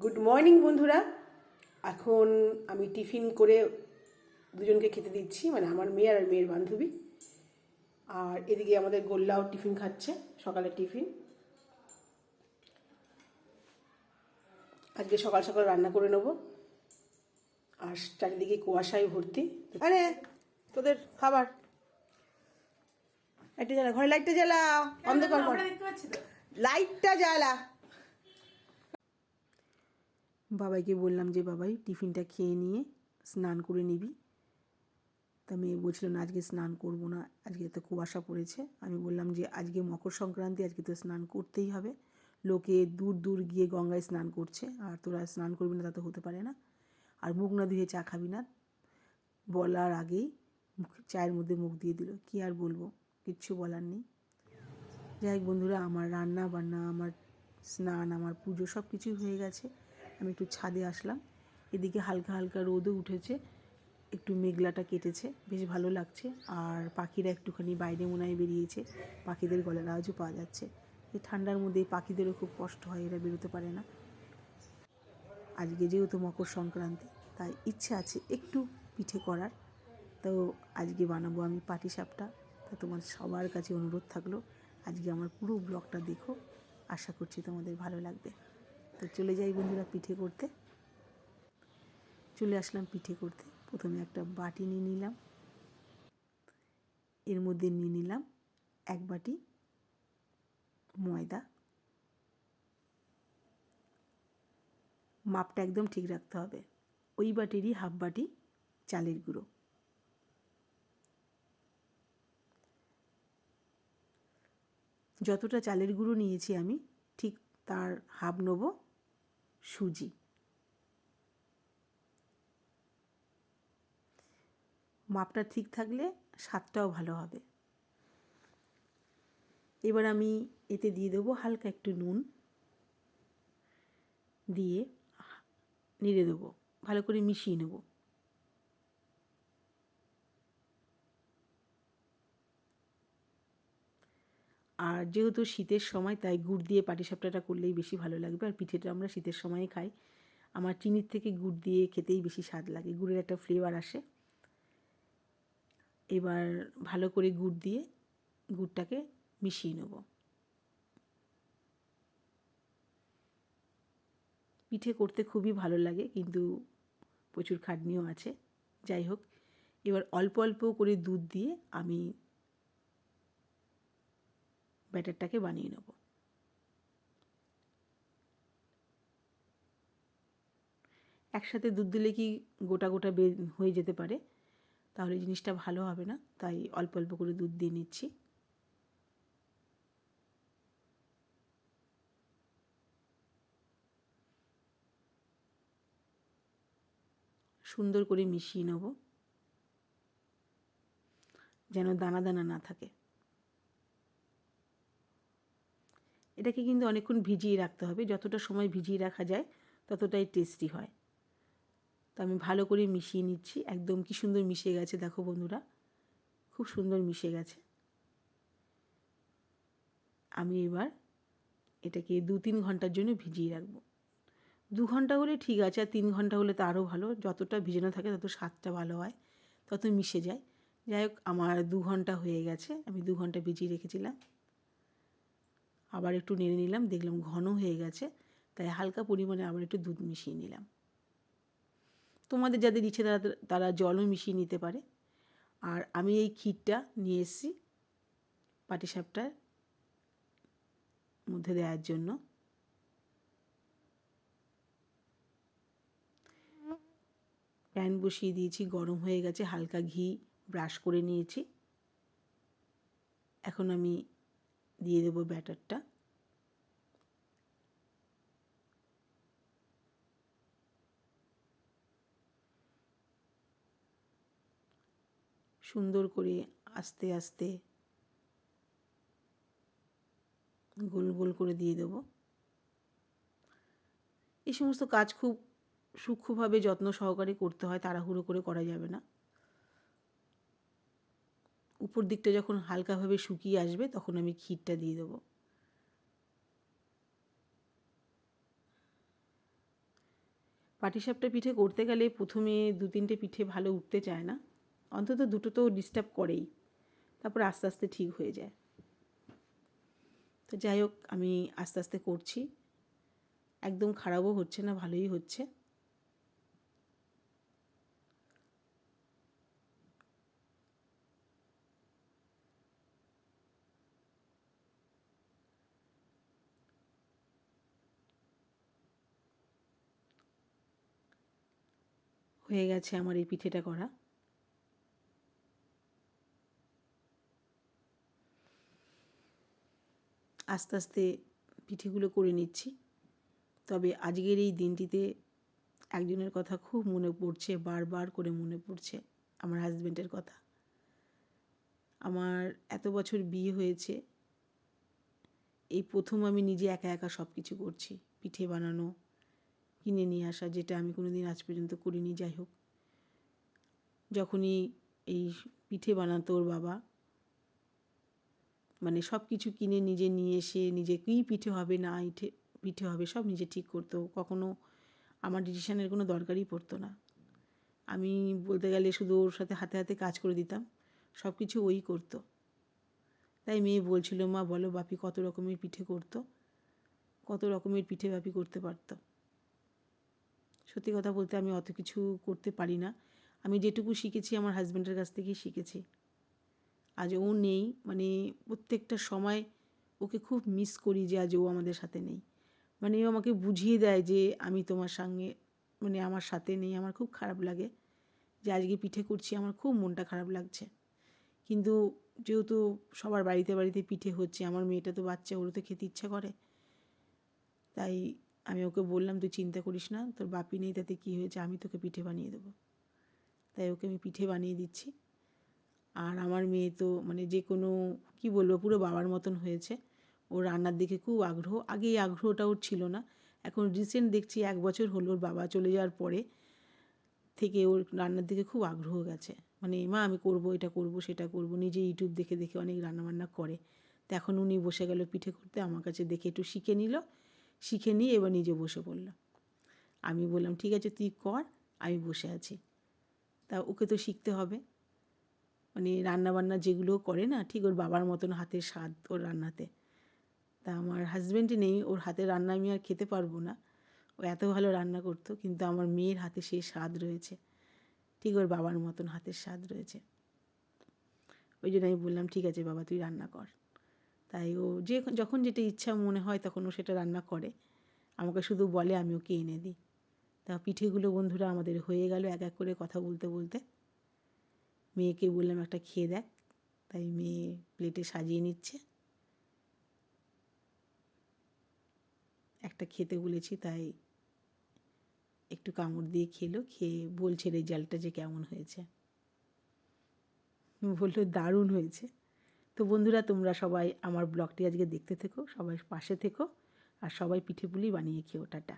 Good morning বন্ধুরা। এখন আমি টিফিন করে দুজনকে খেতে দিচ্ছি, মানে আমার মেয়ে আর মেয়ের বান্ধবী। আর এদিকে আমাদের গোল্লাও টিফিন খাচ্ছে, সকালের টিফিন। আজকে সকাল সকাল রান্না করে নেব। আর চারিদিকে কুয়াশায় ভর্তি। আরে তোদের খাবার লাইটটা জ্বালা, ঘরে লাইটটা জ্বালা, অন্ধকার কর, লাইটটা জ্বালা। বাবাইকে বললাম যে বাবাই টিফিনটা খেয়ে নিয়ে স্নান করে নিবি। তা মেয়ে বলছিল না আজকে স্নান করব না, আজকে তো কুয়াশা পড়েছে। আমি বললাম যে আজকে মকর সংক্রান্তি, আজকে তো স্নান করতেই হবে। লোকে দূর দূর গিয়ে গঙ্গায় স্নান করছে, আর তোরা স্নান করবি না তা তো হতে পারে না। আর মুখ না ধুয়ে চা খাবি না, বলার আগেই চায়ের মধ্যে মুখ দিয়ে দিল। কি আর বলবো, কিচ্ছু বলার নেই। যাই হোক বন্ধুরা, আমার রান্না বান্না, আমার স্নান, আমার পুজো সব কিছুই হয়ে গেছে। আমি একটু ছাদে আসলাম। এদিকে হালকা হালকা রোদও উঠেছে, একটু মেঘলাটা কেটেছে, বেশ ভালো লাগছে। আর পাখিরা একটুখানি বাইরে মনে হয় বেরিয়েছে, পাখিদের গলার আওয়াজও পাওয়া যাচ্ছে। এই ঠান্ডার মধ্যে পাখিদেরও খুব কষ্ট হয়, এরা বেরোতে পারে না। আজকে যেহেতু মকর সংক্রান্তি, তাই ইচ্ছে আছে একটু পিঠে করার। তো আজকে বানাবো আমি পাটিসাপটা। তা তোমার সবার কাছে অনুরোধ থাকলো, আজকে আমার পুরো ব্লগটা দেখো, আশা করছি তোমাদের ভালো লাগবে। তো চলে যাই বন্ধুরা পিঠে করতে। চলে আসলাম পিঠে করতে। প্রথমে একটা বাটি নিয়ে নিলাম, এর মধ্যে নিয়ে নিলাম 1 বাটি ময়দা। মাপটা একদম ঠিক রাখতে হবে। ওই বাটিরই হাফ বাটি চালের গুঁড়ো। যতটা চালের গুঁড়ো নিয়েছি আমি, ঠিক তার হাফ নেব সুজি। মাপটা ঠিক থাকলে স্বাদটাও ভালো হবে। এবার আমি এতে দিয়ে দেবো হালকা একটু নুন, দিয়ে নেড়ে দেবো, ভালো করে মিশিয়ে নেব। আর যেহেতু শীতের সময়, তাই গুড় দিয়ে পাটিসাপটাটা করলেই বেশি ভালো লাগবে। আর পিঠেটা আমরা শীতের সময়ে খাই। আমার চিনির থেকে গুড় দিয়ে খেতেই বেশি স্বাদ লাগে, গুড়ের একটা ফ্লেভার আসে। এবার ভালো করে গুড় দিয়ে গুড়টাকে মিশিয়ে নেব। পিঠে করতে খুবই ভালো লাগে, কিন্তু প্রচুর খাটনিও আছে। যাই হোক, এবার অল্প অল্প করে দুধ দিয়ে আমি ব্যাটারটাকে বানিয়ে নেব। একসাথে দুধ দিলে কি গোটা গোটা হয়ে যেতে পারে, তাহলে জিনিসটা ভালো হবে না। তাই অল্প অল্প করে দুধ দিয়ে নিচ্ছি। সুন্দর করে মিশিয়ে নেব, যেন দানা দানা না থাকে। এটাকে কিন্তু অনেকক্ষণ ভিজিয়ে রাখতে হবে, যতটা সময় ভিজিয়ে রাখা যায় ততটাই টেস্টি হয়। তো আমি ভালো করে মিশিয়ে নিচ্ছি। একদম কি সুন্দর মিশে গেছে দেখো বন্ধুরা, খুব সুন্দর মিশে গেছে। আমি এবার এটাকে 2-3 ঘন্টার জন্য ভিজিয়ে রাখবো। 2 ঘন্টা হলে ঠিক আছে, আর 3 ঘন্টা হলে তো আরও ভালো। যতটা ভিজানো থাকে তত স্বাদটা ভালো হয়, তত মিশে যায়। যাই হোক, আমার 2 ঘন্টা হয়ে গেছে, আমি 2 ঘন্টা ভিজিয়ে রেখেছিলাম। আবার একটু নেড়ে নিলাম, দেখলাম ঘন হয়ে গেছে, তাই হালকা পরিমাণে আবার একটু দুধ মিশিয়ে নিলাম। তোমাদের যাদের ইচ্ছে তারা তারা জলও মিশিয়ে নিতে পারে। আর আমি এই ক্ষীরটা নিয়ে এসেছি পাটিসাপটার মধ্যে দেওয়ার জন্য। প্যান বসিয়ে দিয়েছি, গরম হয়ে গেছে, হালকা ঘি ব্রাশ করে নিয়েছি। এখন আমি দিয়ে দেবো ব্যাটারটা। সুন্দর করে আস্তে আস্তে গোল গোল করে দিয়ে দেবো। এই সমস্ত কাজ খুব সূক্ষ্মভাবে যত্ন সহকারে করতে হয়, তাড়াহুড়ো করে করা যাবে না। উপর দিকটা যখন হালকাভাবে শুকিয়ে আসবে তখন আমি ক্ষীরটা দিয়ে দেবো। পাটিসাপটা পিঠে করতে গেলে প্রথমে 2-3টে পিঠে ভালো উঠতে চায় না, অন্তত 2টো তো ডিস্টার্ব করেই, তারপর আস্তে আস্তে ঠিক হয়ে যায়। তো যাই হোক, আমি আস্তে আস্তে করছি, একদম খারাপও হচ্ছে না, ভালোই হচ্ছে। হয়ে গেছে আমার এই পিঠেটা করা। আস্তে আস্তে পিঠেগুলো করে নিচ্ছি। তবে আজকের এই দিনটিতে একজনের কথা খুব মনে পড়ছে, বারবার করে মনে পড়ছে, আমার হাজব্যান্ডের কথা। আমার এত বছর বিয়ে হয়েছে, এই প্রথম আমি নিজে একা একা সব কিছু করছি। পিঠে বানানো, কিনে নিয়ে আসা, যেটা আমি কোনো দিন আজ পর্যন্ত করিনি। যাই হোক, যখনই এই পিঠে বানাতো ওর বাবা, মানে সব কিছু কিনে নিজে নিয়ে এসে নিজে কী পিঠে হবে না পিঠে হবে সব নিজে ঠিক করতো। কখনো আমার ডিসিশনের কোনো দরকারই পড়তো না। আমি বলতে গেলে শুধু ওর সাথে হাতে হাতে কাজ করে দিতাম, সব কিছু ওই করতো। তাই মেয়ে বলছিল, মা বলো বাপি কত রকমের পিঠে করতো, কত রকমের পিঠে বাপি করতে পারতো। সত্যি কথা বলতে আমি অত কিছু করতে পারি না। আমি যেটুকু শিখেছি আমার হাজব্যান্ডের কাছ থেকেই শিখেছি। আজ ও নেই, মানে প্রত্যেকটা সময় ওকে খুব মিস করি যে আজ ও আমাদের সাথে নেই। মানে ও আমাকে বুঝিয়ে দেয় যে আমি তোমার সঙ্গে, মানে আমার সাথে নেই। আমার খুব খারাপ লাগে যে আজকে পিঠে করছি, আমার খুব মনটা খারাপ লাগছে। কিন্তু যেহেতু সবার বাড়িতে বাড়িতে পিঠে হচ্ছে, আমার মেয়েটা তো বাচ্চা, ওরও তো খেতে ইচ্ছা করে। তাই আমি ওকে বললাম, তুই চিন্তা করিস না, তোর বাপি নেই তাতে কী হয়েছে, আমি তোকে পিঠে বানিয়ে দেবো। তাই ওকে আমি পিঠে বানিয়ে দিচ্ছি। আর আমার মেয়ে তো মানে যে কোনো কী বলবো, পুরো বাবার মতন হয়েছে। ওর রান্নার দিকে খুব আগ্রহ। আগে এই আগ্রহটা ওর ছিল না, এখন রিসেন্ট দেখছি 1 বছর হলো ওর বাবা চলে যাওয়ার পরে থেকে ওর রান্নার দিকে খুব আগ্রহ গেছে। মানে মা আমি করব, এটা করব, সেটা করব, নিজে ইউটিউব দেখে দেখে অনেক রান্নাবান্না করে। তো এখন উনি বসে গেল পিঠে করতে, আমার কাছে দেখে একটু শিখে নিল, শিখে নিয়ে এবার নিজে বসে পড়ল। আমি বললাম ঠিক আছে তুই কর, আমি বসে আছি। তা ওকে তো শিখতে হবে। মানে রান্নাবান্না যেগুলো করে না, ঠিক ওর বাবার মতন হাতের স্বাদ ওর রান্নাতে। তা আমার হাজব্যান্ড নেই, ওর হাতের রান্না আমি আর খেতে পারবো না। ও এত ভালো রান্না করতো, কিন্তু আমার মেয়ের হাতে সেই স্বাদ রয়েছে, ঠিক ওর বাবার মতন হাতের স্বাদ রয়েছে। ওই জন্য আমি বললাম ঠিক আছে বাবা তুই রান্না কর। তাই ও যখন যেটা ইচ্ছা মনে হয় তখন ও সেটা রান্না করে, আমাকে শুধু বলে, আমি ওকে এনে দিই। তা পিঠেগুলো বন্ধুরা আমাদের হয়ে গেল এক এক করে কথা বলতে বলতে। মেয়েকে বললাম একটা খেয়ে দেখ, তাই মেয়ে প্লেটে সাজিয়ে নিচ্ছে। একটা খেতে বলেছি, তাই একটু কামড় দিয়ে খেলো, খেয়ে বলছে রেজাল্টটা যে কেমন হয়েছে। বললো দারুণ হয়েছে। তো বন্ধুরা তোমরা সবাই আমার ব্লগটি আজকে দেখতে থেকো, সবাই পাশে থেকো, আর সবাই পিঠে পুলি বানিয়ে খেও। টাটা।